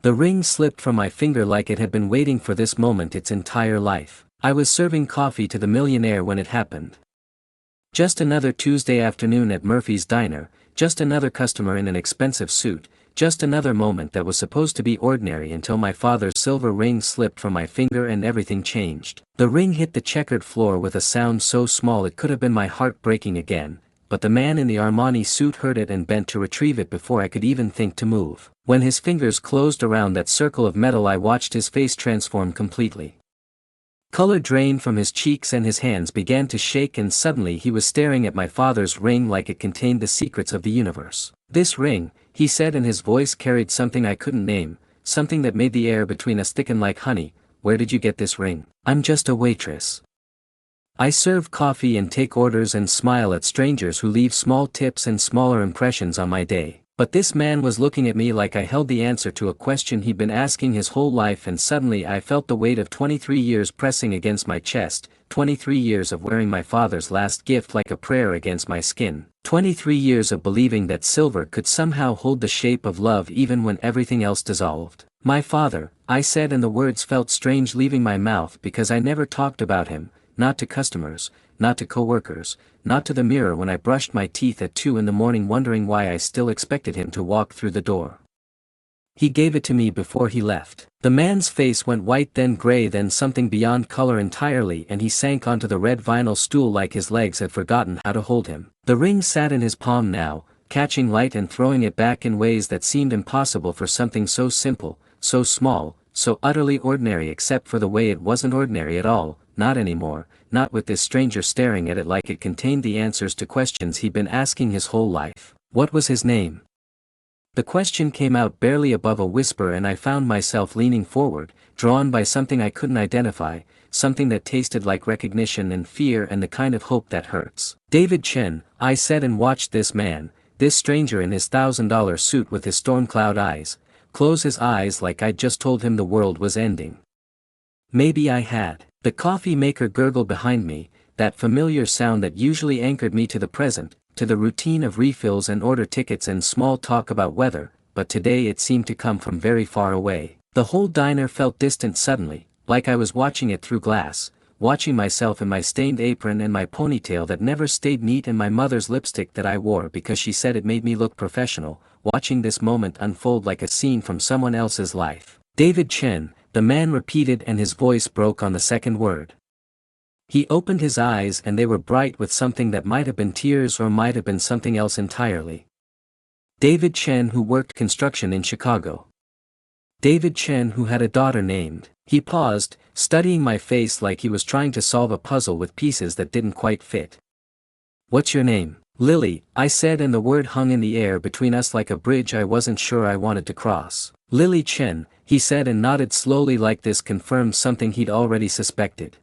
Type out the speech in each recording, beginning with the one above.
The ring slipped from my finger like it had been waiting for this moment its entire life. I was serving coffee to the millionaire when it happened. Just another Tuesday afternoon at Murphy's Diner, just another customer in an expensive suit, just another moment that was supposed to be ordinary until my father's silver ring slipped from my finger and everything changed. The ring hit the checkered floor with a sound so small it could have been my heart breaking again, but the man in the Armani suit heard it and bent to retrieve it before I could even think to move. When his fingers closed around that circle of metal, I watched his face transform completely. Color drained from his cheeks and his hands began to shake, and suddenly he was staring at my father's ring like it contained the secrets of the universe. "This ring," he said, and his voice carried something I couldn't name, something that made the air between us thicken like honey. "Where did you get this ring?" "I'm just a waitress. I serve coffee and take orders and smile at strangers who leave small tips and smaller impressions on my day." But this man was looking at me like I held the answer to a question he'd been asking his whole life, and suddenly I felt the weight of 23 years pressing against my chest, 23 years of wearing my father's last gift like a prayer against my skin, 23 years of believing that silver could somehow hold the shape of love even when everything else dissolved. "My father," I said, and the words felt strange leaving my mouth because I never talked about him, not to customers, not to coworkers, not to the mirror when I brushed my teeth at 2 in the morning wondering why I still expected him to walk through the door. "He gave it to me before he left." The man's face went white, then gray, then something beyond color entirely, and he sank onto the red vinyl stool like his legs had forgotten how to hold him. The ring sat in his palm now, catching light and throwing it back in ways that seemed impossible for something so simple, so small, so utterly ordinary, except for the way it wasn't ordinary at all, not anymore. Not with this stranger staring at it like it contained the answers to questions he'd been asking his whole life. What was his name? The question came out barely above a whisper, and I found myself leaning forward, drawn by something I couldn't identify, something that tasted like recognition and fear and the kind of hope that hurts. "David Chen," I said, and watched this man, this stranger in his $1,000 suit with his storm cloud eyes, close his eyes like I'd just told him the world was ending. Maybe I had. The coffee maker gurgled behind me, that familiar sound that usually anchored me to the present, to the routine of refills and order tickets and small talk about weather, but today it seemed to come from very far away. The whole diner felt distant suddenly, like I was watching it through glass, watching myself in my stained apron and my ponytail that never stayed neat and my mother's lipstick that I wore because she said it made me look professional, watching this moment unfold like a scene from someone else's life. "David Chen," the man repeated, and his voice broke on the second word. He opened his eyes and they were bright with something that might have been tears or might have been something else entirely. "David Chen, who worked construction in Chicago. David Chen, who had a daughter named..." He paused, studying my face like he was trying to solve a puzzle with pieces that didn't quite fit. "What's your name?" "Lily," I said, and the word hung in the air between us like a bridge I wasn't sure I wanted to cross. "Lily Chen," he said, and nodded slowly like this confirmed something he'd already suspected.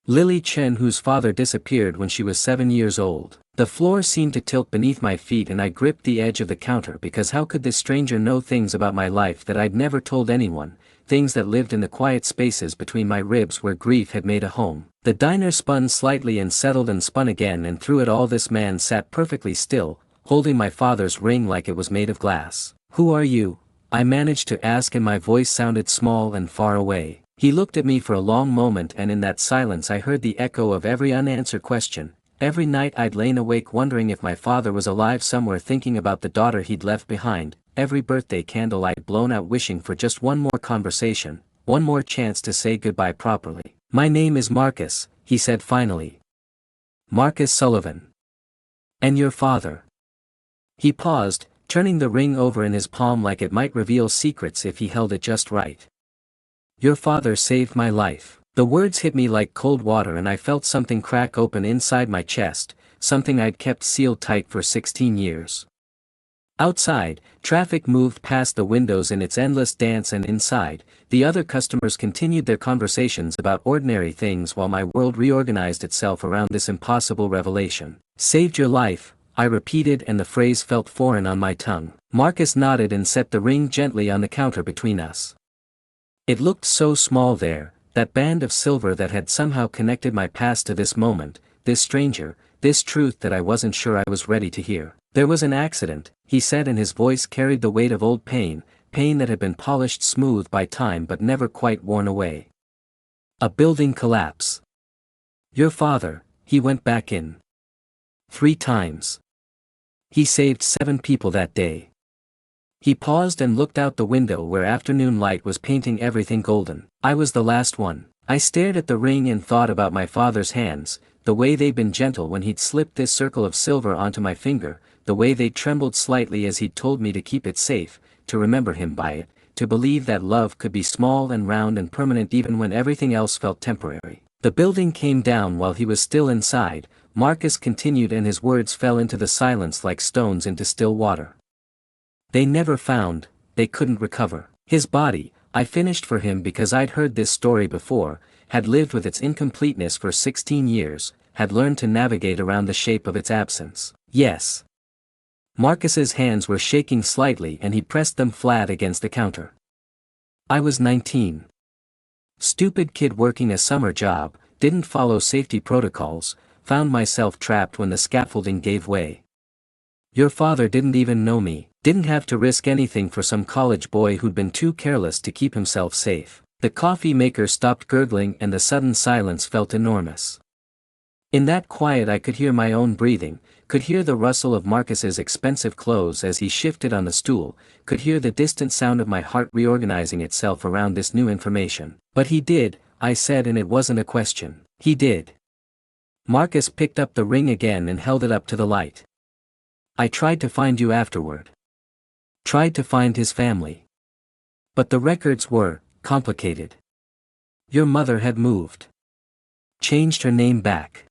Lily Chen, whose father disappeared when she was 7 years old. The floor seemed to tilt beneath my feet and I gripped the edge of the counter because how could this stranger know things about my life that I'd never told anyone, things that lived in the quiet spaces between my ribs where grief had made a home. The diner spun slightly and settled and spun again, and through it all this man sat perfectly still, holding my father's ring like it was made of glass. "Who are you?" I managed to ask, and my voice sounded small and far away. He looked at me for a long moment, and in that silence I heard the echo of every unanswered question. Every night I'd lain awake wondering if my father was alive somewhere, thinking about the daughter he'd left behind. Every birthday candle I'd blown out wishing for just one more conversation, one more chance to say goodbye properly. "My name is Marcus," he said finally. "Marcus Sullivan." "And your father?" He paused, turning the ring over in his palm like it might reveal secrets if he held it just right. "Your father saved my life." The words hit me like cold water and I felt something crack open inside my chest, something I'd kept sealed tight for 16 years. Outside, traffic moved past the windows in its endless dance, and inside, the other customers continued their conversations about ordinary things while my world reorganized itself around this impossible revelation. "Saved your life," I repeated, and the phrase felt foreign on my tongue. Marcus nodded and set the ring gently on the counter between us. It looked so small there, that band of silver that had somehow connected my past to this moment, this stranger, this truth that I wasn't sure I was ready to hear. "There was an accident," he said, and his voice carried the weight of old pain, pain that had been polished smooth by time but never quite worn away. A building collapse. Your father, he went back in. 3 times. He saved 7 people that day. He paused and looked out the window where afternoon light was painting everything golden. I was the last one. I stared at the ring and thought about my father's hands, the way they'd been gentle when he'd slipped this circle of silver onto my finger, the way they trembled slightly as he'd told me to keep it safe, to remember him by it, to believe that love could be small and round and permanent even when everything else felt temporary. The building came down while he was still inside, Marcus continued, and his words fell into the silence like stones into still water. They never found, they couldn't recover. His body, I finished for him because I'd heard this story before, had lived with its incompleteness for 16 years, had learned to navigate around the shape of its absence. Yes. Marcus's hands were shaking slightly and he pressed them flat against the counter. I was 19. Stupid kid working a summer job, didn't follow safety protocols, found myself trapped when the scaffolding gave way. Your father didn't even know me, didn't have to risk anything for some college boy who'd been too careless to keep himself safe. The coffee maker stopped gurgling and the sudden silence felt enormous. In that quiet I could hear my own breathing, could hear the rustle of Marcus's expensive clothes as he shifted on the stool, could hear the distant sound of my heart reorganizing itself around this new information. But he did, I said, and it wasn't a question. He did. Marcus picked up the ring again and held it up to the light. I tried to find you afterward. Tried to find his family. But the records were complicated. Your mother had moved. Changed her name back.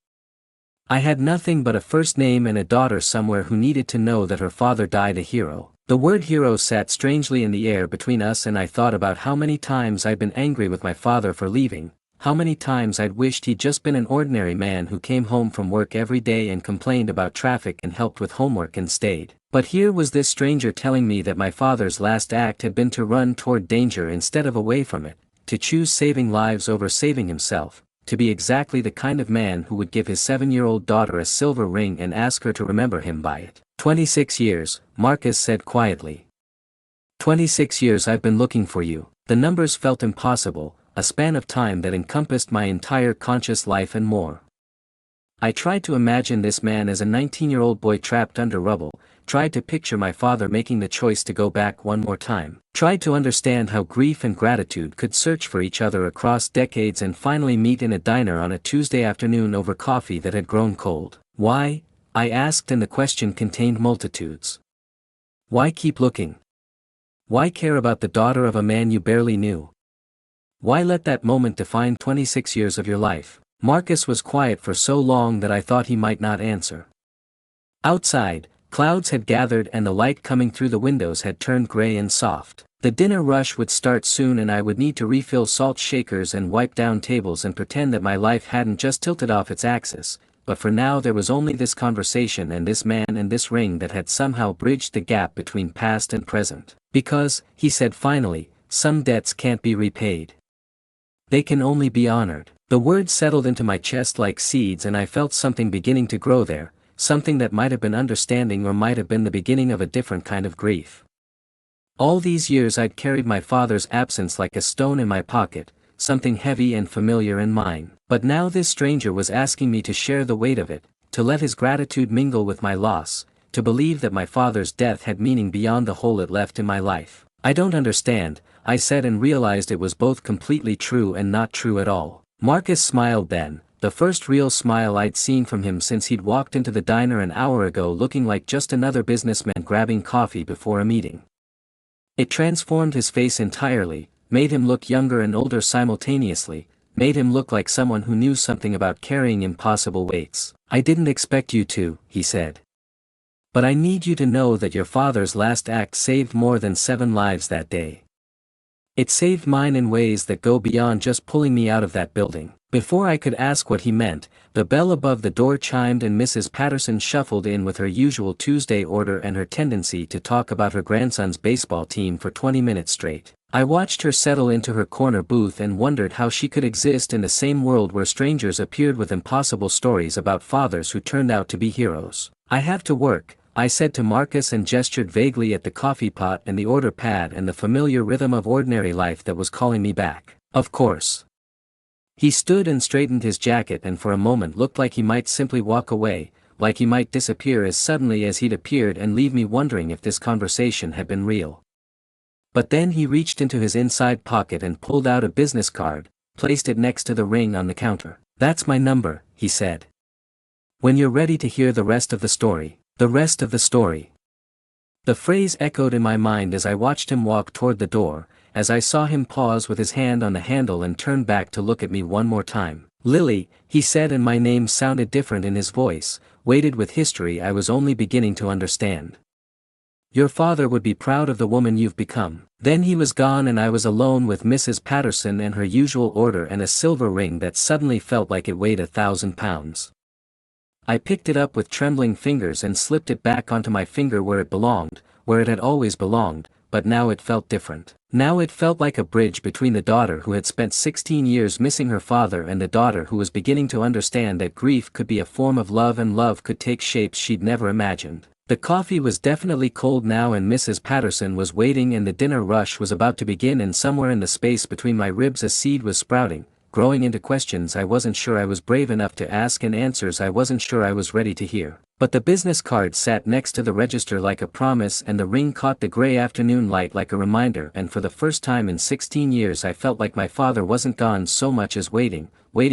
I had nothing but a first name and a daughter somewhere who needed to know that her father died a hero. The word hero sat strangely in the air between us, and I thought about how many times I'd been angry with my father for leaving, how many times I'd wished he'd just been an ordinary man who came home from work every day and complained about traffic and helped with homework and stayed. But here was this stranger telling me that my father's last act had been to run toward danger instead of away from it, to choose saving lives over saving himself, to be exactly the kind of man who would give his 7-year-old daughter a silver ring and ask her to remember him by it. 26 years, Marcus said quietly. 26 years I've been looking for you. The numbers felt impossible, a span of time that encompassed my entire conscious life and more. I tried to imagine this man as a 19-year-old boy trapped under rubble, tried to picture my father making the choice to go back one more time, tried to understand how grief and gratitude could search for each other across decades and finally meet in a diner on a Tuesday afternoon over coffee that had grown cold. Why? I asked, and the question contained multitudes. Why keep looking? Why care about the daughter of a man you barely knew? Why let that moment define 26 years of your life? Marcus was quiet for so long that I thought he might not answer. Outside, clouds had gathered and the light coming through the windows had turned gray and soft. The dinner rush would start soon and I would need to refill salt shakers and wipe down tables and pretend that my life hadn't just tilted off its axis, but for now there was only this conversation and this man and this ring that had somehow bridged the gap between past and present. Because, he said finally, some debts can't be repaid. They can only be honored. The words settled into my chest like seeds and I felt something beginning to grow there, something that might have been understanding or might have been the beginning of a different kind of grief. All these years I'd carried my father's absence like a stone in my pocket, something heavy and familiar and mine. But now this stranger was asking me to share the weight of it, to let his gratitude mingle with my loss, to believe that my father's death had meaning beyond the hole it left in my life. I don't understand, I said, and realized it was both completely true and not true at all. Marcus smiled then, the first real smile I'd seen from him since he'd walked into the diner an hour ago looking like just another businessman grabbing coffee before a meeting. It transformed his face entirely, made him look younger and older simultaneously, made him look like someone who knew something about carrying impossible weights. I didn't expect you to, he said. But I need you to know that your father's last act saved more than 7 lives that day. It saved mine in ways that go beyond just pulling me out of that building. Before I could ask what he meant, the bell above the door chimed and Mrs. Patterson shuffled in with her usual Tuesday order and her tendency to talk about her grandson's baseball team for 20 minutes straight. I watched her settle into her corner booth and wondered how she could exist in the same world where strangers appeared with impossible stories about fathers who turned out to be heroes. I have to work, I said to Marcus and gestured vaguely at the coffee pot and the order pad and the familiar rhythm of ordinary life that was calling me back. Of course. He stood and straightened his jacket and for a moment looked like he might simply walk away, like he might disappear as suddenly as he'd appeared and leave me wondering if this conversation had been real. But then he reached into his inside pocket and pulled out a business card, placed it next to the ring on the counter. "That's my number," he said. "When you're ready to hear the rest of the story." The rest of the story. The phrase echoed in my mind as I watched him walk toward the door, as I saw him pause with his hand on the handle and turn back to look at me one more time. "Lily," he said, and my name sounded different in his voice, weighted with history I was only beginning to understand. "Your father would be proud of the woman you've become." Then he was gone and I was alone with Mrs. Patterson and her usual order and a silver ring that suddenly felt like it weighed 1,000 pounds. I picked it up with trembling fingers and slipped it back onto my finger where it belonged, where it had always belonged, but now it felt different. Now it felt like a bridge between the daughter who had spent 16 years missing her father and the daughter who was beginning to understand that grief could be a form of love and love could take shapes she'd never imagined. The coffee was definitely cold now and Mrs. Patterson was waiting and the dinner rush was about to begin, and somewhere in the space between my ribs a seed was sprouting, growing into questions I wasn't sure I was brave enough to ask and answers I wasn't sure I was ready to hear. But the business card sat next to the register like a promise and the ring caught the gray afternoon light like a reminder, and for the first time in 16 years I felt like my father wasn't gone so much as waiting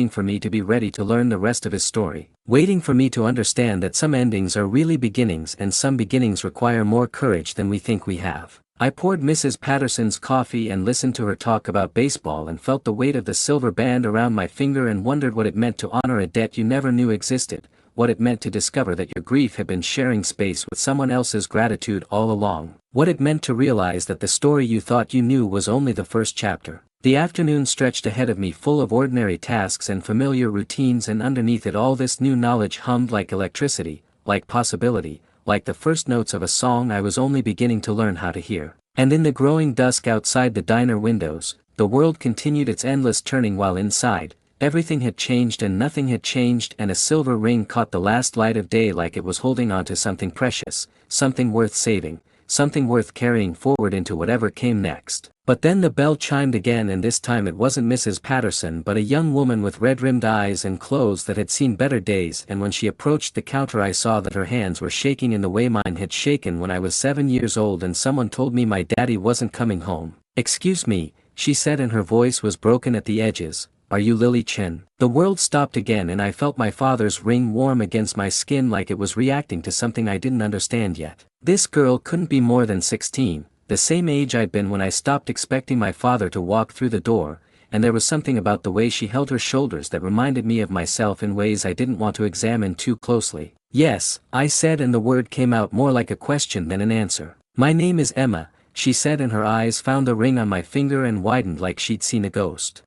for me to be ready to learn the rest of his story, waiting for me to understand that some endings are really beginnings and some beginnings require more courage than we think we have. I poured Mrs. Patterson's coffee and listened to her talk about baseball and felt the weight of the silver band around my finger and wondered what it meant to honor a debt you never knew existed, what it meant to discover that your grief had been sharing space with someone else's gratitude all along, what it meant to realize that the story you thought you knew was only the first chapter. The afternoon stretched ahead of me full of ordinary tasks and familiar routines, and underneath it all this new knowledge hummed like electricity, like possibility, like the first notes of a song I was only beginning to learn how to hear. And in the growing dusk outside the diner windows, the world continued its endless turning while inside, everything had changed and nothing had changed, and a silver ring caught the last light of day like it was holding on to something precious, something worth saving, something worth carrying forward into whatever came next. But then the bell chimed again, and this time it wasn't Mrs. Patterson but a young woman with red-rimmed eyes and clothes that had seen better days, and when she approached the counter I saw that her hands were shaking in the way mine had shaken when I was 7 years old and someone told me my daddy wasn't coming home. "Excuse me," she said, and her voice was broken at the edges. "Are you Lily Chen?" The world stopped again and I felt my father's ring warm against my skin like it was reacting to something I didn't understand yet. This girl couldn't be more than 16, the same age I'd been when I stopped expecting my father to walk through the door, and there was something about the way she held her shoulders that reminded me of myself in ways I didn't want to examine too closely. "Yes," I said, and the word came out more like a question than an answer. "My name is Emma," she said, and her eyes found the ring on my finger and widened like she'd seen a ghost.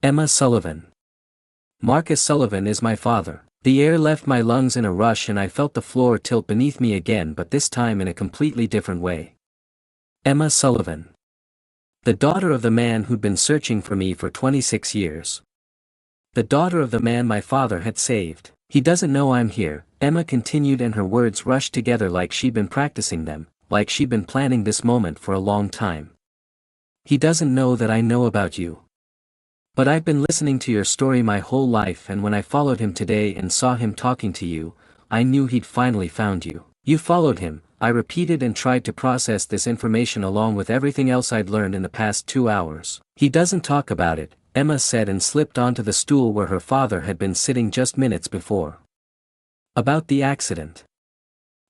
"Emma Sullivan. Marcus Sullivan is my father." The air left my lungs in a rush and I felt the floor tilt beneath me again, but this time in a completely different way. Emma Sullivan. The daughter of the man who'd been searching for me for 26 years. The daughter of the man my father had saved. "He doesn't know I'm here," Emma continued, and her words rushed together like she'd been practicing them, like she'd been planning this moment for a long time. "He doesn't know that I know about you. But I've been listening to your story my whole life, and when I followed him today and saw him talking to you, I knew he'd finally found you." "You followed him," I repeated and tried to process this information along with everything else I'd learned in the past 2 hours. "He doesn't talk about it," Emma said, and slipped onto the stool where her father had been sitting just minutes before. "About the accident.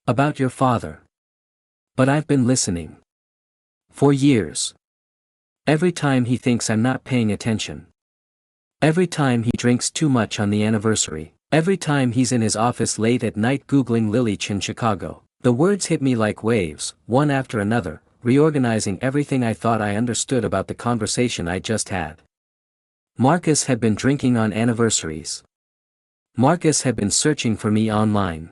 About your father. But I've been listening. For years. Every time he thinks I'm not paying attention. Every time he drinks too much on the anniversary. Every time he's in his office late at night googling Lily Chen Chicago." The words hit me like waves, one after another, reorganizing everything I thought I understood about the conversation I just had. Marcus had been drinking on anniversaries. Marcus had been searching for me online.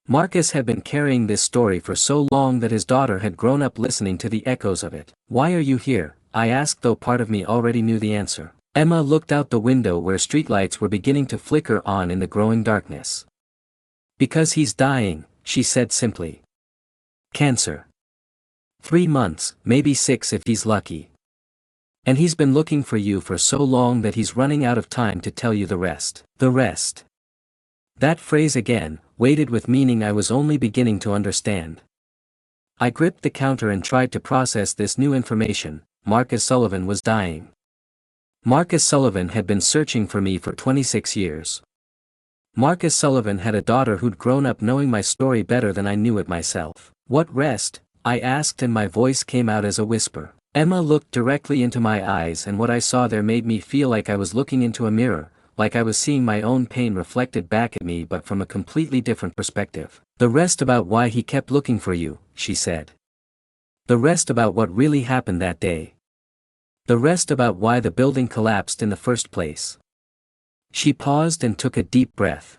Marcus had been carrying this story for so long that his daughter had grown up listening to the echoes of it. "Why are you here?" I asked, though part of me already knew the answer. Emma looked out the window where streetlights were beginning to flicker on in the growing darkness. "Because he's dying," she said simply. Cancer. 3 months, maybe 6 if he's lucky. And he's been looking for you for so long that he's running out of time to tell you the rest. The rest. That phrase again, weighted with meaning I was only beginning to understand. I gripped the counter and tried to process this new information. Marcus Sullivan was dying. Marcus Sullivan had been searching for me for 26 years. Marcus Sullivan had a daughter who'd grown up knowing my story better than I knew it myself. What rest? I asked and my voice came out as a whisper. Emma looked directly into my eyes and what I saw there made me feel like I was looking into a mirror, like I was seeing my own pain reflected back at me but from a completely different perspective. The rest about why he kept looking for you, she said. The rest about what really happened that day. The rest about why the building collapsed in the first place. She paused and took a deep breath.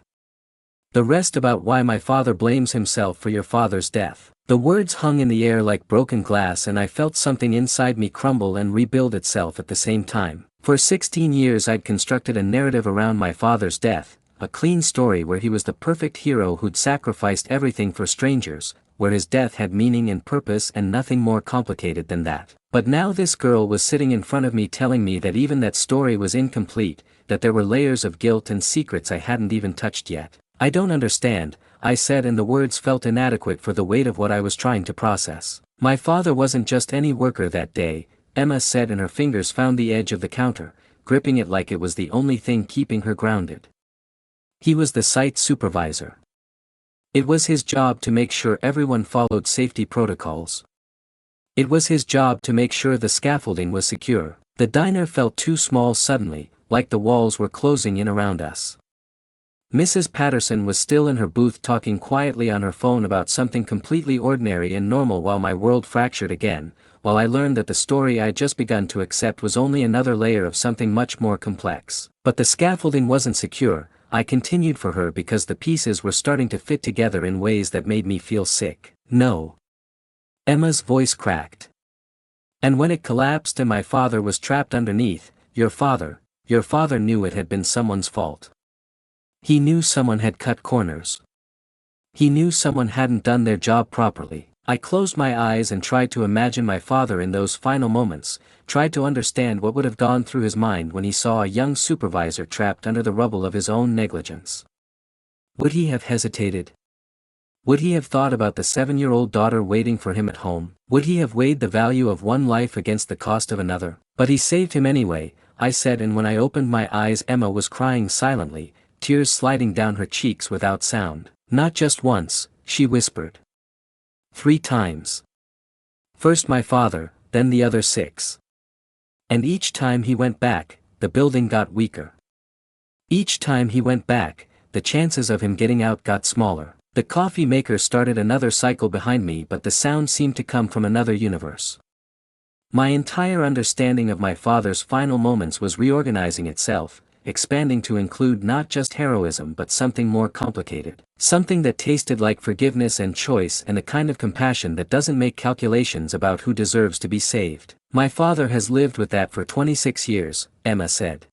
The rest about why my father blames himself for your father's death. The words hung in the air like broken glass and I felt something inside me crumble and rebuild itself at the same time. For 16 years I'd constructed a narrative around my father's death, a clean story where he was the perfect hero who'd sacrificed everything for strangers, where his death had meaning and purpose and nothing more complicated than that. But now this girl was sitting in front of me telling me that even that story was incomplete, that there were layers of guilt and secrets I hadn't even touched yet. I don't understand, I said and the words felt inadequate for the weight of what I was trying to process. My father wasn't just any worker that day, Emma said and her fingers found the edge of the counter, gripping it like it was the only thing keeping her grounded. He was the site supervisor. It was his job to make sure everyone followed safety protocols. It was his job to make sure the scaffolding was secure. The diner felt too small suddenly, like the walls were closing in around us. Mrs. Patterson was still in her booth talking quietly on her phone about something completely ordinary and normal while my world fractured again, while I learned that the story I'd just begun to accept was only another layer of something much more complex. But the scaffolding wasn't secure, I continued for her because the pieces were starting to fit together in ways that made me feel sick. No. Emma's voice cracked. And when it collapsed and my father was trapped underneath, your father knew it had been someone's fault. He knew someone had cut corners. He knew someone hadn't done their job properly. I closed my eyes and tried to imagine my father in those final moments, tried to understand what would have gone through his mind when he saw a young supervisor trapped under the rubble of his own negligence. Would he have hesitated? Would he have thought about the 7-year-old daughter waiting for him at home? Would he have weighed the value of one life against the cost of another? But he saved him anyway, I said, and when I opened my eyes Emma was crying silently, tears sliding down her cheeks without sound. Not just once, she whispered. 3 times. First my father, then the other 6. And each time he went back, the building got weaker. Each time he went back, the chances of him getting out got smaller. The coffee maker started another cycle behind me, but the sound seemed to come from another universe. My entire understanding of my father's final moments was reorganizing itself, expanding to include not just heroism but something more complicated. Something that tasted like forgiveness and choice and the kind of compassion that doesn't make calculations about who deserves to be saved. My father has lived with that for 26 years, Emma said.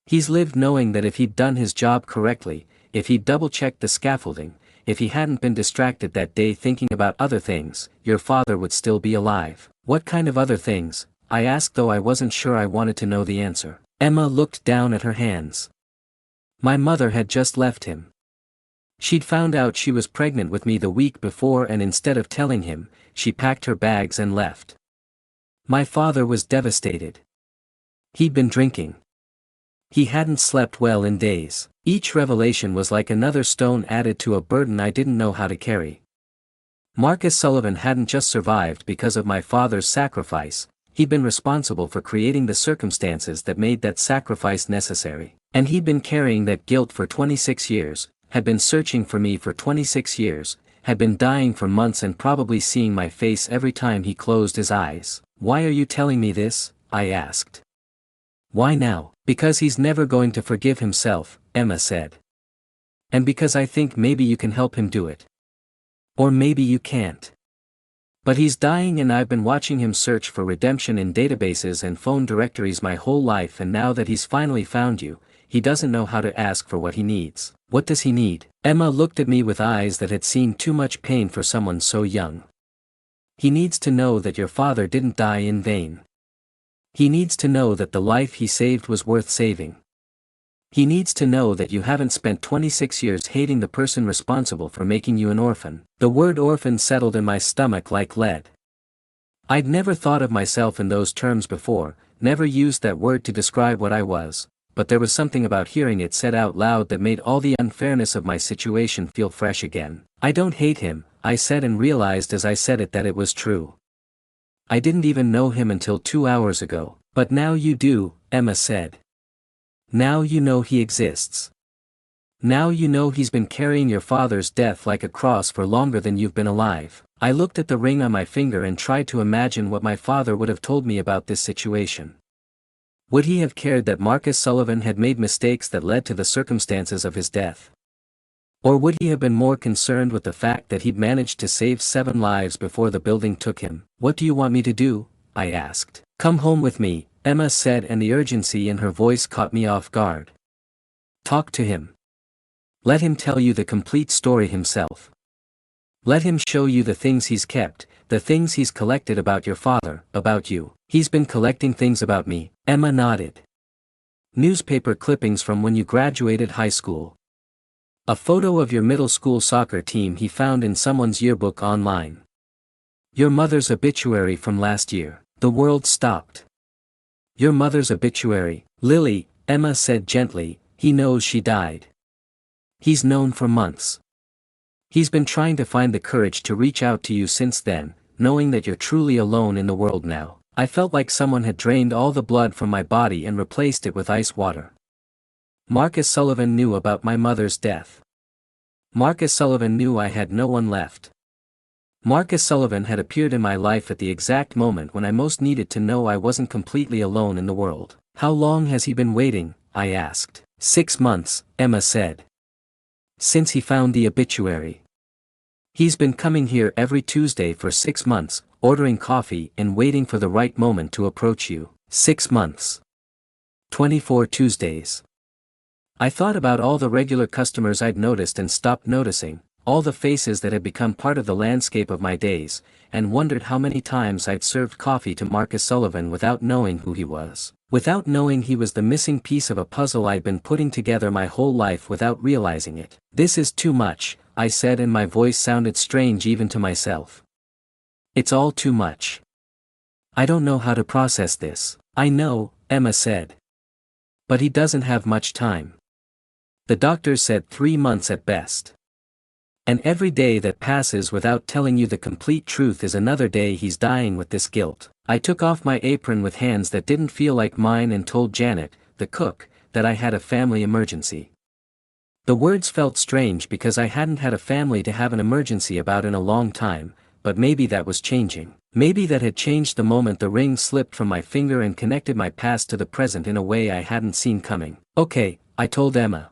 He's lived knowing that if he'd done his job correctly, if he'd double-checked the scaffolding, if he hadn't been distracted that day thinking about other things, your father would still be alive. What kind of other things? I asked, though I wasn't sure I wanted to know the answer. Emma looked down at her hands. My mother had just left him. She'd found out she was pregnant with me the week before and instead of telling him, she packed her bags and left. My father was devastated. He'd been drinking. He hadn't slept well in days. Each revelation was like another stone added to a burden I didn't know how to carry. Marcus Sullivan hadn't just survived because of my father's sacrifice, he'd been responsible for creating the circumstances that made that sacrifice necessary. And he'd been carrying that guilt for 26 years, had been searching for me for 26 years, had been dying for months and probably seeing my face every time he closed his eyes. Why are you telling me this? I asked. Why now? Because he's never going to forgive himself, Emma said. And because I think maybe you can help him do it. Or maybe you can't. But he's dying and I've been watching him search for redemption in databases and phone directories my whole life, and now that he's finally found you, he doesn't know how to ask for what he needs. What does he need? Emma looked at me with eyes that had seen too much pain for someone so young. He needs to know that your father didn't die in vain. He needs to know that the life he saved was worth saving. He needs to know that you haven't spent 26 years hating the person responsible for making you an orphan. The word orphan settled in my stomach like lead. I'd never thought of myself in those terms before, never used that word to describe what I was, but there was something about hearing it said out loud that made all the unfairness of my situation feel fresh again. I don't hate him, I said, and realized as I said it that it was true. I didn't even know him until 2 hours ago. But now you do, Emma said. Now you know he exists. Now you know he's been carrying your father's death like a cross for longer than you've been alive. I looked at the ring on my finger and tried to imagine what my father would have told me about this situation. Would he have cared that Marcus Sullivan had made mistakes that led to the circumstances of his death? Or would he have been more concerned with the fact that he'd managed to save 7 lives before the building took him? What do you want me to do? I asked. Come home with me, Emma said, and the urgency in her voice caught me off guard. Talk to him. Let him tell you the complete story himself. Let him show you the things he's kept, the things he's collected about your father, about you. He's been collecting things about me. Emma nodded. Newspaper clippings from when you graduated high school. A photo of your middle school soccer team he found in someone's yearbook online. Your mother's obituary from last year. The world stopped. Your mother's obituary, Lily, Emma said gently. He knows she died. He's known for months. He's been trying to find the courage to reach out to you since then, knowing that you're truly alone in the world now. I felt like someone had drained all the blood from my body and replaced it with ice water. Marcus Sullivan knew about my mother's death. Marcus Sullivan knew I had no one left. Marcus Sullivan had appeared in my life at the exact moment when I most needed to know I wasn't completely alone in the world. How long has he been waiting? I asked. 6 months, Emma said. Since he found the obituary. He's been coming here every Tuesday for 6 months, ordering coffee and waiting for the right moment to approach you. 6 months. 24 Tuesdays. I thought about all the regular customers I'd noticed and stopped noticing, all the faces that had become part of the landscape of my days, and wondered how many times I'd served coffee to Marcus Sullivan without knowing who he was. Without knowing he was the missing piece of a puzzle I'd been putting together my whole life without realizing it. This is too much, I said, and my voice sounded strange even to myself. It's all too much. I don't know how to process this. I know, Emma said. But he doesn't have much time. The doctors said 3 months at best. And every day that passes without telling you the complete truth is another day he's dying with this guilt. I took off my apron with hands that didn't feel like mine and told Janet, the cook, that I had a family emergency. The words felt strange because I hadn't had a family to have an emergency about in a long time, but maybe that was changing. Maybe that had changed the moment the ring slipped from my finger and connected my past to the present in a way I hadn't seen coming. Okay, I told Emma.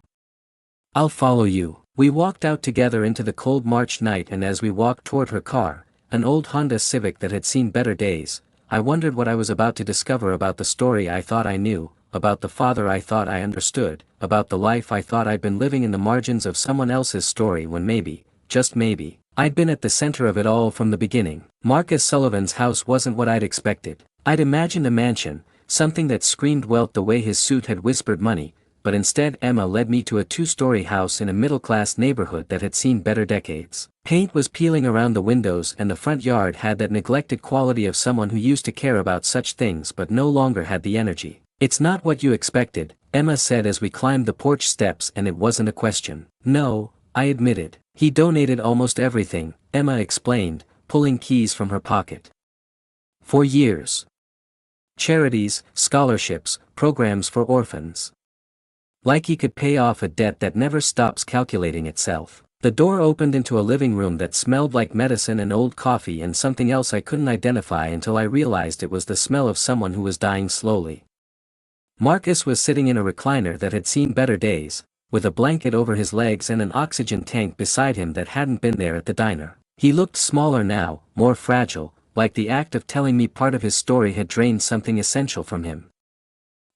I'll follow you. We walked out together into the cold March night, and as we walked toward her car, an old Honda Civic that had seen better days, I wondered what I was about to discover about the story I thought I knew, about the father I thought I understood, about the life I thought I'd been living in the margins of someone else's story when maybe, just maybe, I'd been at the center of it all from the beginning. Marcus Sullivan's house wasn't what I'd expected. I'd imagined a mansion, something that screamed wealth the way his suit had whispered money, but instead Emma led me to a 2-story house in a middle-class neighborhood that had seen better decades. Paint was peeling around the windows and the front yard had that neglected quality of someone who used to care about such things but no longer had the energy. It's not what you expected, Emma said as we climbed the porch steps, and it wasn't a question. No, I admitted. He donated almost everything, Emma explained, pulling keys from her pocket. For years. Charities, scholarships, programs for orphans. Like he could pay off a debt that never stops calculating itself. The door opened into a living room that smelled like medicine and old coffee and something else I couldn't identify until I realized it was the smell of someone who was dying slowly. Marcus was sitting in a recliner that had seen better days, with a blanket over his legs and an oxygen tank beside him that hadn't been there at the diner. He looked smaller now, more fragile, like the act of telling me part of his story had drained something essential from him.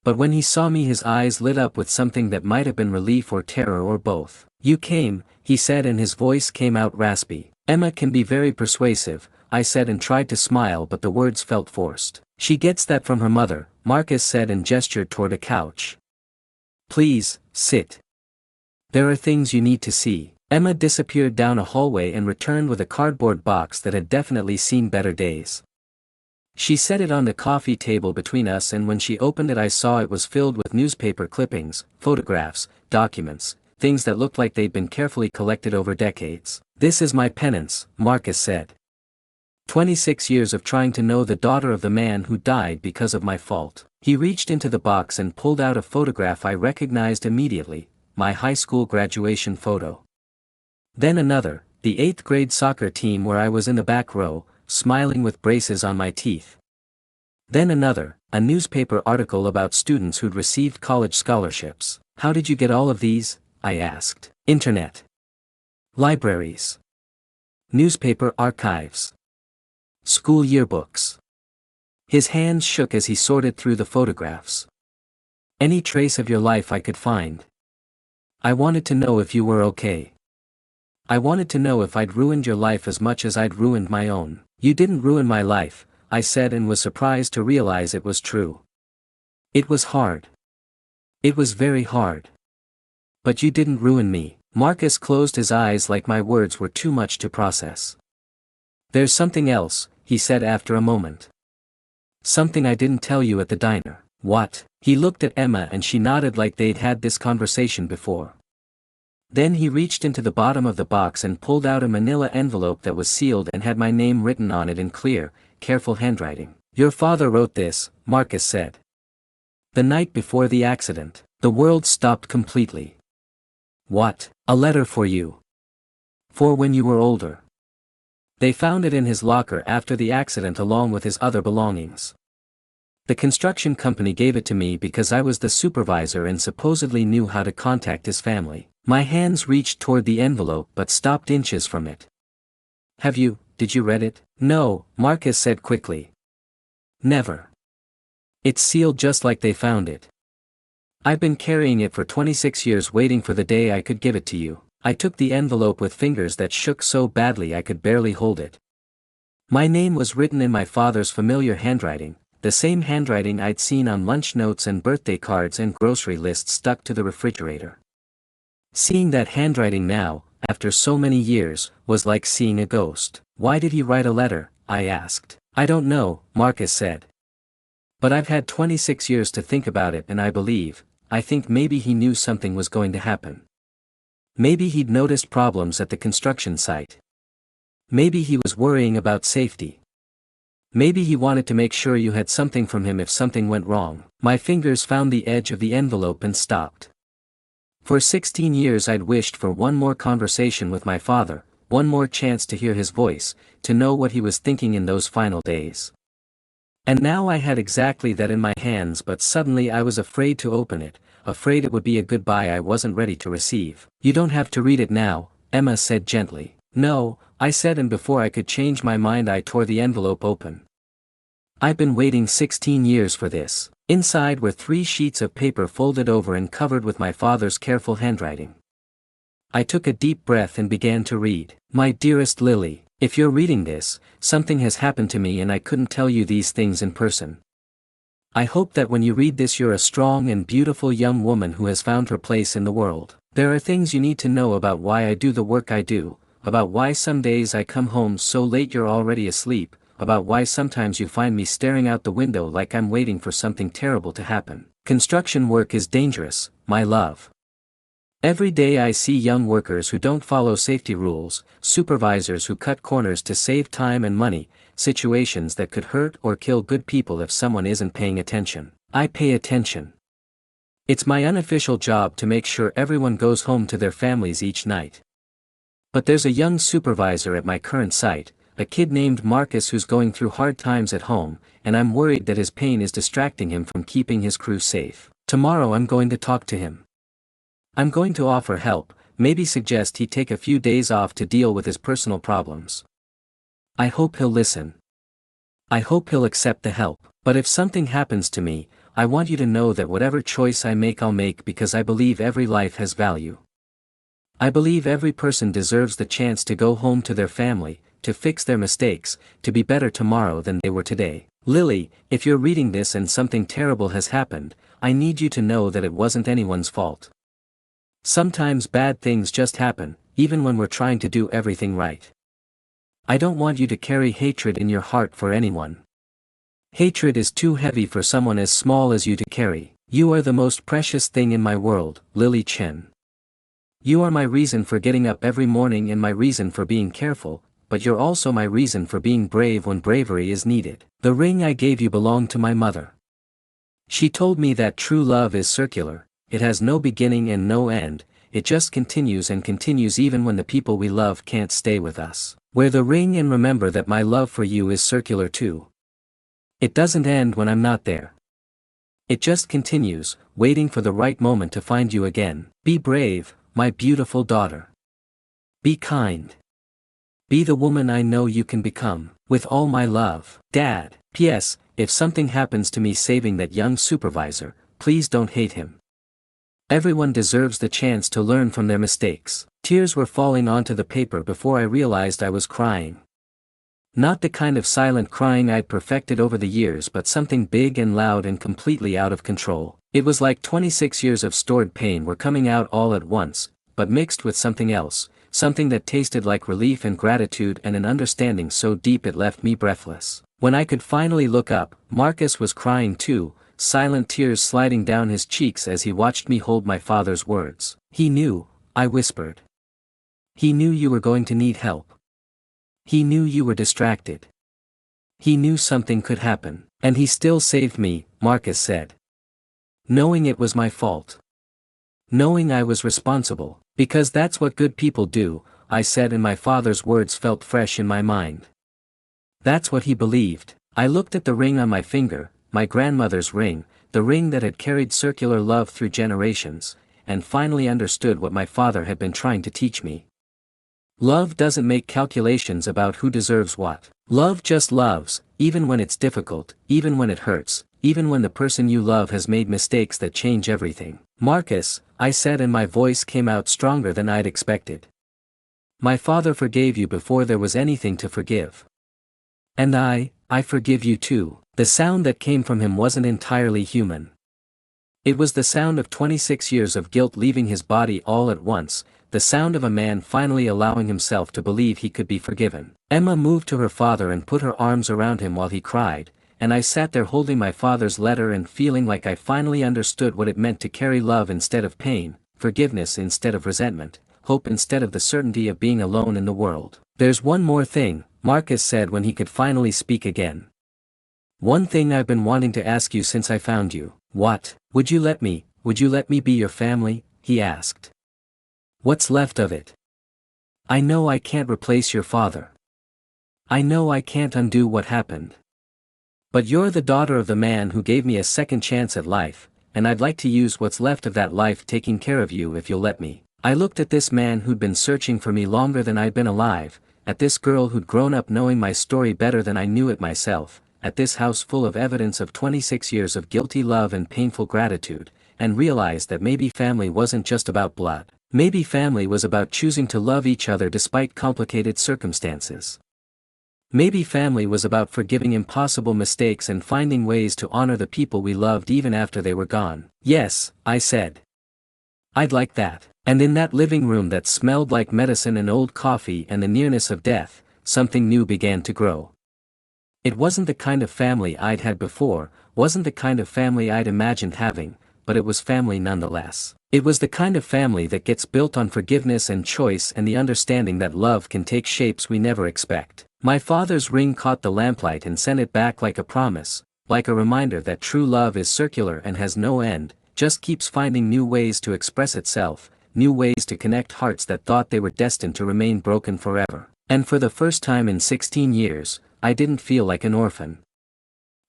But when he saw me his eyes lit up with something that might have been relief or terror or both. "You came," he said, and his voice came out raspy. "Emma can be very persuasive," I said and tried to smile, but the words felt forced. "She gets that from her mother," Marcus said and gestured toward a couch. "Please, sit. There are things you need to see." Emma disappeared down a hallway and returned with a cardboard box that had definitely seen better days. She set it on the coffee table between us, and when she opened it I saw it was filled with newspaper clippings, photographs, documents, things that looked like they'd been carefully collected over decades. "This is my penance," Marcus said. 26 years of trying to know the daughter of the man who died because of my fault." He reached into the box and pulled out a photograph I recognized immediately, my high school graduation photo. Then another, the 8th grade soccer team where I was in the back row, smiling with braces on my teeth. Then another, a newspaper article about students who'd received college scholarships. "How did you get all of these?" I asked. "Internet. Libraries. Newspaper archives. School yearbooks." His hands shook as he sorted through the photographs. "Any trace of your life I could find. I wanted to know if you were okay. I wanted to know if I'd ruined your life as much as I'd ruined my own." "You didn't ruin my life," I said, and was surprised to realize it was true. "It was hard. It was very hard. But you didn't ruin me." Marcus closed his eyes like my words were too much to process. "There's something else," he said after a moment. "Something I didn't tell you at the diner." "What?" He looked at Emma and she nodded like they'd had this conversation before. Then he reached into the bottom of the box and pulled out a manila envelope that was sealed and had my name written on it in clear, careful handwriting. "Your father wrote this," Marcus said. "The night before the accident." The world stopped completely. "What?" "A letter for you. For when you were older." They found it in his locker after the accident along with his other belongings. The construction company gave it to me because I was the supervisor and supposedly knew how to contact his family. My hands reached toward the envelope but stopped inches from it. Did you read it?" "No," Marcus said quickly. "Never. It's sealed just like they found it. I've been carrying it for 26 years waiting for the day I could give it to you." I took the envelope with fingers that shook so badly I could barely hold it. My name was written in my father's familiar handwriting, the same handwriting I'd seen on lunch notes and birthday cards and grocery lists stuck to the refrigerator. Seeing that handwriting now, after so many years, was like seeing a ghost. "Why did he write a letter?" I asked. "I don't know," Marcus said. "But I've had 26 years to think about it, and I think maybe he knew something was going to happen. Maybe he'd noticed problems at the construction site. Maybe he was worrying about safety. Maybe he wanted to make sure you had something from him if something went wrong." My fingers found the edge of the envelope and stopped. For 16 years I'd wished for one more conversation with my father, one more chance to hear his voice, to know what he was thinking in those final days. And now I had exactly that in my hands, but suddenly I was afraid to open it, afraid it would be a goodbye I wasn't ready to receive. "You don't have to read it now," Emma said gently. "No," I said, and before I could change my mind I tore the envelope open. "I've been waiting 16 years for this." Inside were 3 sheets of paper folded over and covered with my father's careful handwriting. I took a deep breath and began to read. "My dearest Lily, if you're reading this, something has happened to me and I couldn't tell you these things in person. I hope that when you read this you're a strong and beautiful young woman who has found her place in the world. There are things you need to know about why I do the work I do, about why some days I come home so late you're already asleep, about why sometimes you find me staring out the window like I'm waiting for something terrible to happen. Construction work is dangerous, my love. Every day I see young workers who don't follow safety rules, supervisors who cut corners to save time and money, situations that could hurt or kill good people if someone isn't paying attention. I pay attention. It's my unofficial job to make sure everyone goes home to their families each night. But there's a young supervisor at my current site, a kid named Marcus who's going through hard times at home, and I'm worried that his pain is distracting him from keeping his crew safe. Tomorrow I'm going to talk to him. I'm going to offer help, maybe suggest he take a few days off to deal with his personal problems. I hope he'll listen. I hope he'll accept the help. But if something happens to me, I want you to know that whatever choice I make I'll make because I believe every life has value. I believe every person deserves the chance to go home to their family, to fix their mistakes, to be better tomorrow than they were today. Lily, if you're reading this and something terrible has happened, I need you to know that it wasn't anyone's fault. Sometimes bad things just happen, even when we're trying to do everything right. I don't want you to carry hatred in your heart for anyone. Hatred is too heavy for someone as small as you to carry. You are the most precious thing in my world, Lily Chen. You are my reason for getting up every morning and my reason for being careful, but you're also my reason for being brave when bravery is needed. The ring I gave you belonged to my mother. She told me that true love is circular, it has no beginning and no end, it just continues and continues even when the people we love can't stay with us. Wear the ring and remember that my love for you is circular too. It doesn't end when I'm not there. It just continues, waiting for the right moment to find you again. Be brave, my beautiful daughter. Be kind. Be the woman I know you can become. With all my love, Dad. P.S. If something happens to me saving that young supervisor, please don't hate him. Everyone deserves the chance to learn from their mistakes. Tears were falling onto the paper before I realized I was crying. Not the kind of silent crying I'd perfected over the years, but something big and loud and completely out of control. It was like 26 years of stored pain were coming out all at once, but mixed with something else, something that tasted like relief and gratitude and an understanding so deep it left me breathless. When I could finally look up, Marcus was crying too, silent tears sliding down his cheeks as he watched me hold my father's words. He knew, I whispered. He knew you were going to need help. He knew you were distracted. He knew something could happen. And he still saved me, Marcus said. Knowing it was my fault. Knowing I was responsible. Because that's what good people do, I said, and my father's words felt fresh in my mind. That's what he believed. I looked at the ring on my finger, my grandmother's ring, the ring that had carried circular love through generations, and finally understood what my father had been trying to teach me. Love doesn't make calculations about who deserves what. Love just loves, even when it's difficult, even when it hurts, even when the person you love has made mistakes that change everything. Marcus, I said, and my voice came out stronger than I'd expected. My father forgave you before there was anything to forgive. And I forgive you too. The sound that came from him wasn't entirely human. It was the sound of 26 years of guilt leaving his body all at once, the sound of a man finally allowing himself to believe he could be forgiven. Emma moved to her father and put her arms around him while he cried, and I sat there holding my father's letter and feeling like I finally understood what it meant to carry love instead of pain, forgiveness instead of resentment, hope instead of the certainty of being alone in the world. There's one more thing, Marcus said when he could finally speak again. One thing I've been wanting to ask you since I found you. What? Would you let me be your family? He asked. What's left of it? I know I can't replace your father. I know I can't undo what happened. But you're the daughter of the man who gave me a second chance at life, and I'd like to use what's left of that life taking care of you if you'll let me. I looked at this man who'd been searching for me longer than I'd been alive, at this girl who'd grown up knowing my story better than I knew it myself, at this house full of evidence of 26 years of guilty love and painful gratitude, and realized that maybe family wasn't just about blood. Maybe family was about choosing to love each other despite complicated circumstances. Maybe family was about forgiving impossible mistakes and finding ways to honor the people we loved even after they were gone. Yes, I said. I'd like that. And in that living room that smelled like medicine and old coffee and the nearness of death, something new began to grow. It wasn't the kind of family I'd had before, wasn't the kind of family I'd imagined having, but it was family nonetheless. It was the kind of family that gets built on forgiveness and choice and the understanding that love can take shapes we never expect. My father's ring caught the lamplight and sent it back like a promise, like a reminder that true love is circular and has no end, just keeps finding new ways to express itself, new ways to connect hearts that thought they were destined to remain broken forever. And for the first time in 16 years, I didn't feel like an orphan.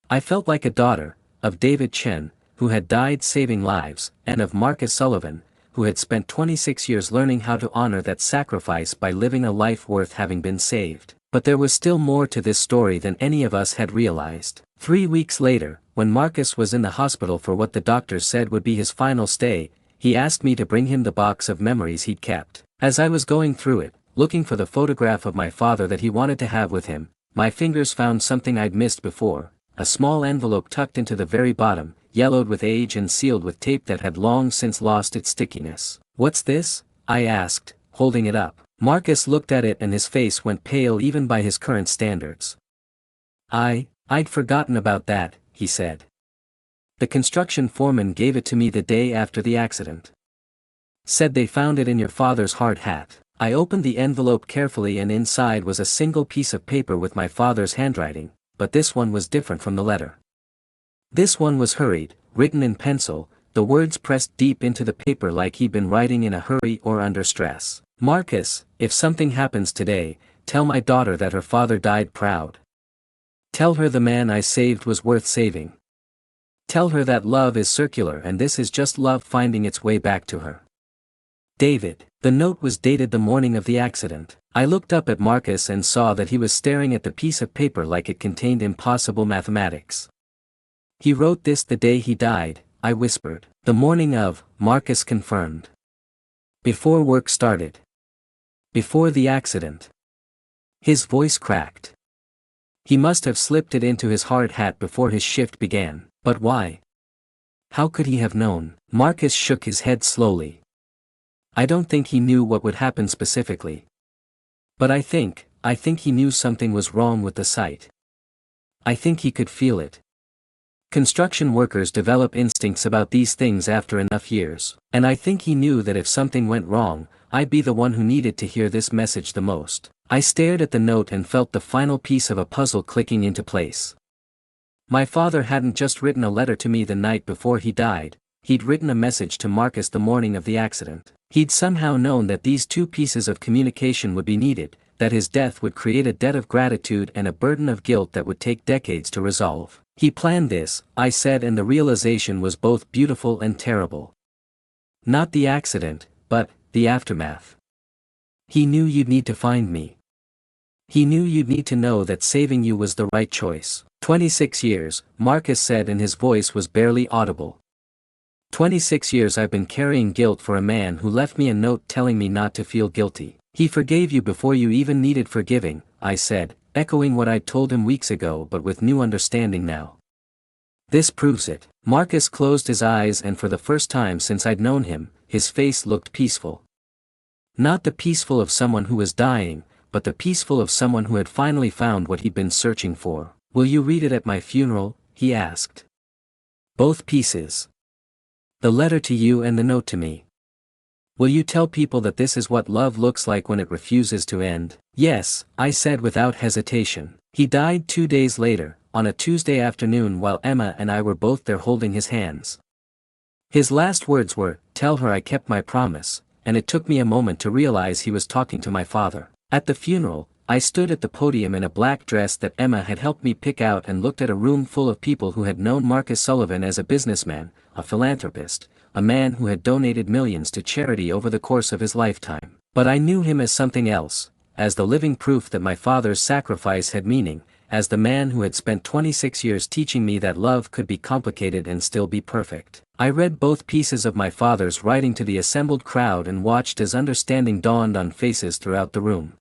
I felt like a daughter, of David Chen, who had died saving lives, and of Marcus Sullivan, who had spent 26 years learning how to honor that sacrifice by living a life worth having been saved. But there was still more to this story than any of us had realized. 3 weeks later, when Marcus was in the hospital for what the doctors said would be his final stay, he asked me to bring him the box of memories he'd kept. As I was going through it, looking for the photograph of my father that he wanted to have with him, my fingers found something I'd missed before, a small envelope tucked into the very bottom, yellowed with age and sealed with tape that had long since lost its stickiness. "What's this?" I asked, holding it up. Marcus looked at it and his face went pale even by his current standards. I'd forgotten about that," he said. "The construction foreman gave it to me the day after the accident. Said they found it in your father's hard hat." I opened the envelope carefully and inside was a single piece of paper with my father's handwriting, but this one was different from the letter. This one was hurried, written in pencil, the words pressed deep into the paper like he'd been writing in a hurry or under stress. "Marcus, if something happens today, tell my daughter that her father died proud. Tell her the man I saved was worth saving. Tell her that love is circular and this is just love finding its way back to her. David." The note was dated the morning of the accident. I looked up at Marcus and saw that he was staring at the piece of paper like it contained impossible mathematics. "He wrote this the day he died," I whispered. "The morning of," Marcus confirmed. "Before work started. Before the accident." His voice cracked. He must have slipped it into his hard hat before his shift began. But why? How could he have known? Marcus shook his head slowly. "I don't think he knew what would happen specifically. But I think he knew something was wrong with the site. I think he could feel it. Construction workers develop instincts about these things after enough years, and I think he knew that if something went wrong, I'd be the one who needed to hear this message the most." I stared at the note and felt the final piece of a puzzle clicking into place. My father hadn't just written a letter to me the night before he died, he'd written a message to Marcus the morning of the accident. He'd somehow known that these two pieces of communication would be needed, that his death would create a debt of gratitude and a burden of guilt that would take decades to resolve. "He planned this," I said, and the realization was both beautiful and terrible. "Not the accident, but the aftermath. He knew you'd need to find me. He knew you'd need to know that saving you was the right choice." 26 years, Marcus said and his voice was barely audible. 26 years I've been carrying guilt for a man who left me a note telling me not to feel guilty. "He forgave you before you even needed forgiving," I said, echoing what I'd told him weeks ago but with new understanding now. "This proves it." Marcus closed his eyes and for the first time since I'd known him, his face looked peaceful. Not the peaceful of someone who was dying, but the peaceful of someone who had finally found what he'd been searching for. "Will you read it at my funeral?" he asked. "Both pieces. The letter to you and the note to me. Will you tell people that this is what love looks like when it refuses to end?" "Yes," I said without hesitation. He died 2 days later, on a Tuesday afternoon while Emma and I were both there holding his hands. His last words were, "Tell her I kept my promise," and it took me a moment to realize he was talking to my father. At the funeral, I stood at the podium in a black dress that Emma had helped me pick out and looked at a room full of people who had known Marcus Sullivan as a businessman, a philanthropist, a man who had donated millions to charity over the course of his lifetime. But I knew him as something else, as the living proof that my father's sacrifice had meaning, as the man who had spent 26 years teaching me that love could be complicated and still be perfect. I read both pieces of my father's writing to the assembled crowd and watched as understanding dawned on faces throughout the room.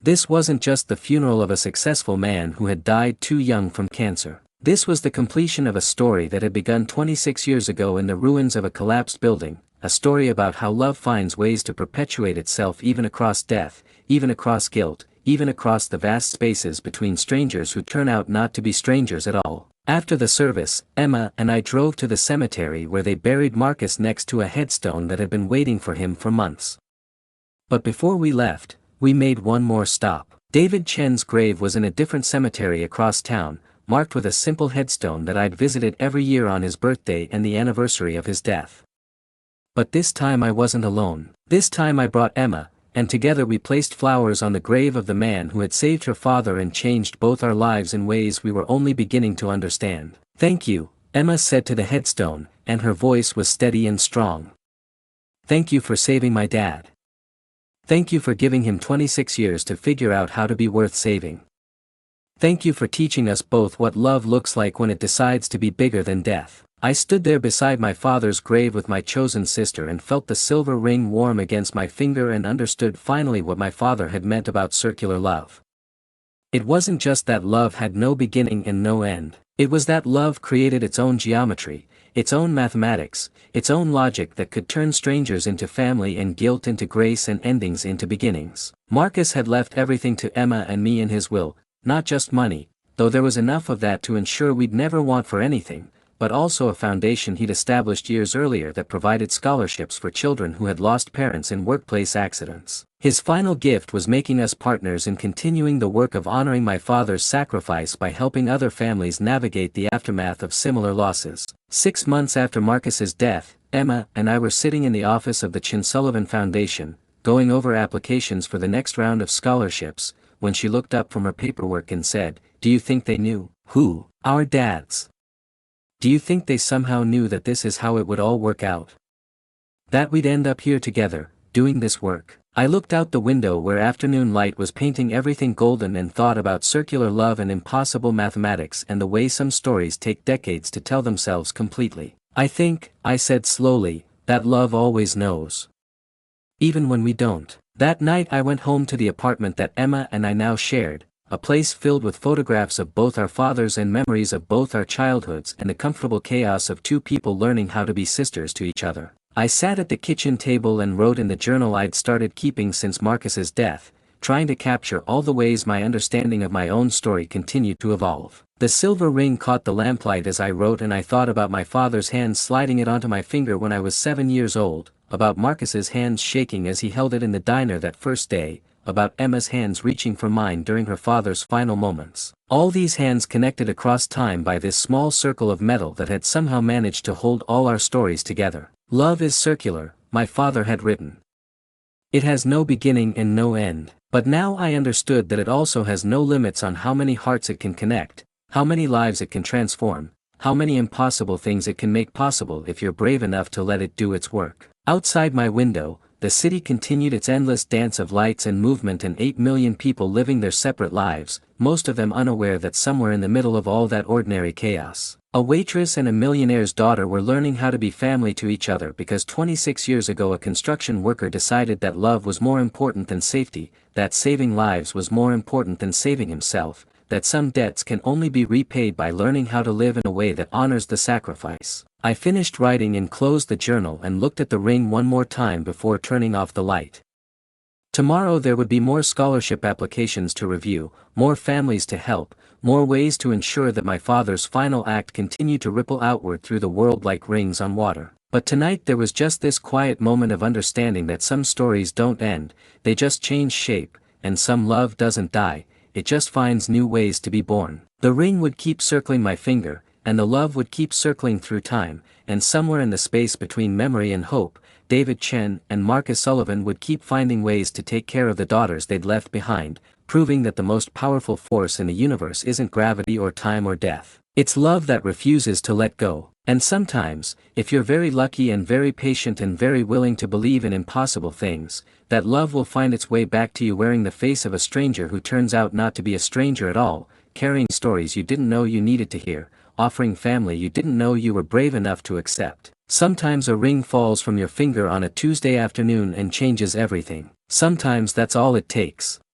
This wasn't just the funeral of a successful man who had died too young from cancer. This was the completion of a story that had begun 26 years ago in the ruins of a collapsed building, a story about how love finds ways to perpetuate itself even across death, even across guilt, even across the vast spaces between strangers who turn out not to be strangers at all. After the service, Emma and I drove to the cemetery where they buried Marcus next to a headstone that had been waiting for him for months. But before we left, we made one more stop. David Chen's grave was in a different cemetery across town, marked with a simple headstone that I'd visited every year on his birthday and the anniversary of his death. But this time I wasn't alone. This time I brought Emma, and together we placed flowers on the grave of the man who had saved her father and changed both our lives in ways we were only beginning to understand. "Thank you," Emma said to the headstone, and her voice was steady and strong. "Thank you for saving my dad. Thank you for giving him 26 years to figure out how to be worth saving. Thank you for teaching us both what love looks like when it decides to be bigger than death. I stood there beside my father's grave with my chosen sister and felt the silver ring warm against my finger and understood finally what my father had meant about circular love. It wasn't just that love had no beginning and no end. It was that love created its own geometry, its own mathematics, its own logic that could turn strangers into family and guilt into grace and endings into beginnings. Marcus had left everything to Emma and me in his will, not just money, though there was enough of that to ensure we'd never want for anything, but also a foundation he'd established years earlier that provided scholarships for children who had lost parents in workplace accidents. His final gift was making us partners in continuing the work of honoring my father's sacrifice by helping other families navigate the aftermath of similar losses. 6 months after Marcus's death, Emma and I were sitting in the office of the Chin Sullivan Foundation, going over applications for the next round of scholarships, when she looked up from her paperwork and said, "Do you think they knew?" "Who?" "Our dads. Do you think they somehow knew that this is how it would all work out? That we'd end up here together, doing this work?" I looked out the window where afternoon light was painting everything golden and thought about circular love and impossible mathematics and the way some stories take decades to tell themselves completely. "I think," I said slowly, "that love always knows. Even when we don't." That night I went home to the apartment that Emma and I now shared, a place filled with photographs of both our fathers and memories of both our childhoods and the comfortable chaos of two people learning how to be sisters to each other. I sat at the kitchen table and wrote in the journal I'd started keeping since Marcus's death, trying to capture all the ways my understanding of my own story continued to evolve. The silver ring caught the lamplight as I wrote, and I thought about my father's hand sliding it onto my finger when I was 7 years old, about Marcus's hands shaking as he held it in the diner that first day, about Emma's hands reaching for mine during her father's final moments. All these hands connected across time by this small circle of metal that had somehow managed to hold all our stories together. "Love is circular," my father had written. "It has no beginning and no end." But now I understood that it also has no limits on how many hearts it can connect, how many lives it can transform, how many impossible things it can make possible if you're brave enough to let it do its work. Outside my window, the city continued its endless dance of lights and movement, and 8 million people living their separate lives, most of them unaware that somewhere in the middle of all that ordinary chaos, a waitress and a millionaire's daughter were learning how to be family to each other because 26 years ago a construction worker decided that love was more important than safety, that saving lives was more important than saving himself, that some debts can only be repaid by learning how to live in a way that honors the sacrifice. I finished writing and closed the journal and looked at the ring one more time before turning off the light. Tomorrow there would be more scholarship applications to review, more families to help, more ways to ensure that my father's final act continued to ripple outward through the world like rings on water. But tonight there was just this quiet moment of understanding that some stories don't end, they just change shape, and some love doesn't die, it just finds new ways to be born. The ring would keep circling my finger, and the love would keep circling through time, and somewhere in the space between memory and hope, David Chen and Marcus Sullivan would keep finding ways to take care of the daughters they'd left behind, proving that the most powerful force in the universe isn't gravity or time or death. It's love that refuses to let go. And sometimes, if you're very lucky and very patient and very willing to believe in impossible things, that love will find its way back to you wearing the face of a stranger who turns out not to be a stranger at all, carrying stories you didn't know you needed to hear, offering family you didn't know you were brave enough to accept. Sometimes a ring falls from your finger on a Tuesday afternoon and changes everything. Sometimes that's all it takes.